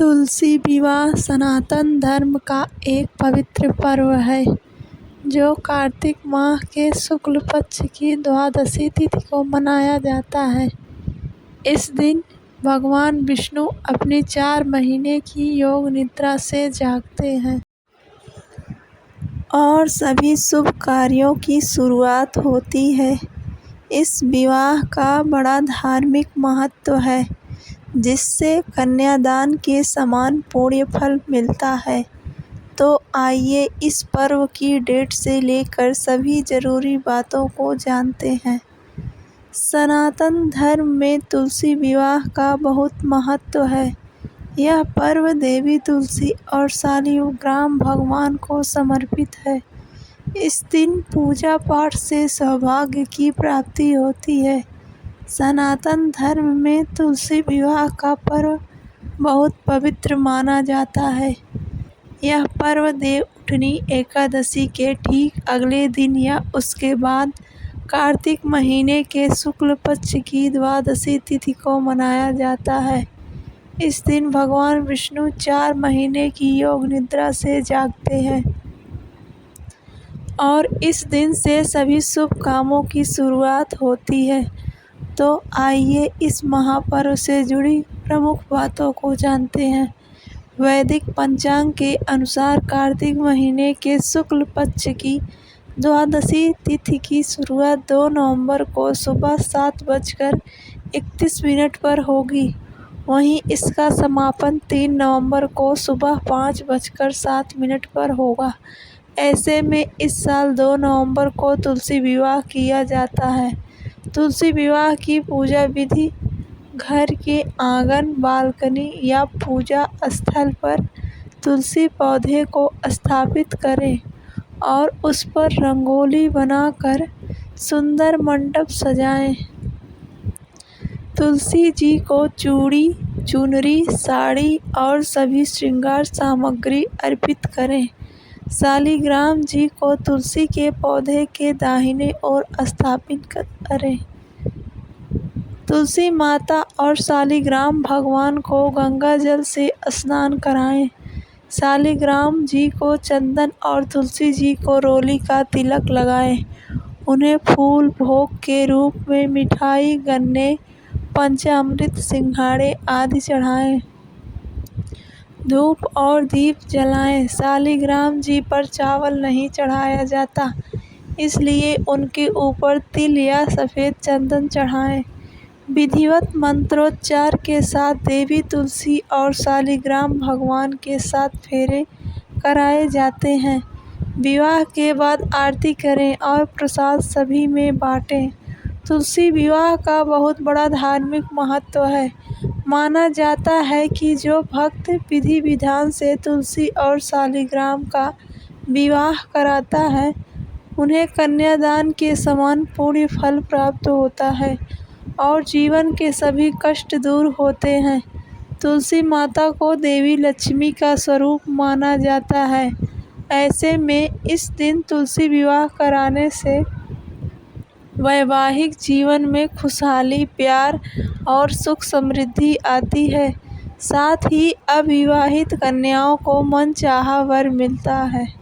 तुलसी विवाह सनातन धर्म का एक पवित्र पर्व है जो कार्तिक माह के शुक्ल पक्ष की द्वादशी तिथि को मनाया जाता है। इस दिन भगवान विष्णु अपनी 4 महीने की योग निद्रा से जागते हैं और सभी शुभ कार्यों की शुरुआत होती है। इस विवाह का बड़ा धार्मिक महत्व है जिससे कन्यादान के समान पुण्य फल मिलता है। तो आइए इस पर्व की डेट से लेकर सभी जरूरी बातों को जानते हैं। सनातन धर्म में तुलसी विवाह का बहुत महत्व है। यह पर्व देवी तुलसी और शालिग्राम भगवान को समर्पित है। इस दिन पूजा पाठ से सौभाग्य की प्राप्ति होती है। सनातन धर्म में तुलसी विवाह का पर्व बहुत पवित्र माना जाता है। यह पर्व देवउठनी एकादशी के ठीक अगले दिन या उसके बाद कार्तिक महीने के शुक्ल पक्ष की द्वादशी तिथि को मनाया जाता है। इस दिन भगवान विष्णु 4 महीने की योग निद्रा से जागते हैं और इस दिन से सभी शुभ कामों की शुरुआत होती है। तो आइए इस महापर्व से जुड़ी प्रमुख बातों को जानते हैं। वैदिक पंचांग के अनुसार कार्तिक महीने के शुक्ल पक्ष की द्वादशी तिथि की शुरुआत 2 नवंबर को सुबह 7:31 पर होगी। वहीं इसका समापन 3 नवंबर को सुबह 5:07 पर होगा। ऐसे में इस साल 2 नवंबर को तुलसी विवाह किया जाता है। तुलसी विवाह की पूजा विधि घर के आंगन, बालकनी या पूजा स्थल पर तुलसी पौधे को स्थापित करें और उस पर रंगोली बनाकर सुंदर मंडप सजाएं। तुलसी जी को चूड़ी, चुनरी, साड़ी और सभी श्रृंगार सामग्री अर्पित करें। शालिग्राम जी को तुलसी के पौधे के दाहिने ओर स्थापित करें। तुलसी माता और शालिग्राम भगवान को गंगा जल से स्नान कराएं। शालिग्राम जी को चंदन और तुलसी जी को रोली का तिलक लगाएं। उन्हें फूल भोग के रूप में मिठाई, गन्ने, पंचामृत, सिंघाड़े आदि चढ़ाएं। धूप और दीप जलाएं। शालिग्राम जी पर चावल नहीं चढ़ाया जाता, इसलिए उनके ऊपर तिल या सफ़ेद चंदन चढ़ाएं। विधिवत मंत्रोच्चार के साथ देवी तुलसी और शालिग्राम भगवान के साथ फेरे कराए जाते हैं। विवाह के बाद आरती करें और प्रसाद सभी में बांटें। तुलसी विवाह का बहुत बड़ा धार्मिक महत्व है। माना जाता है कि जो भक्त विधि विधान से तुलसी और शालिग्राम का विवाह कराता है उन्हें कन्यादान के समान पुण्य फल प्राप्त होता है और जीवन के सभी कष्ट दूर होते हैं। तुलसी माता को देवी लक्ष्मी का स्वरूप माना जाता है। ऐसे में इस दिन तुलसी विवाह कराने से वैवाहिक जीवन में खुशहाली, प्यार और सुख समृद्धि आती है। साथ ही अविवाहित कन्याओं को मनचाहा वर मिलता है।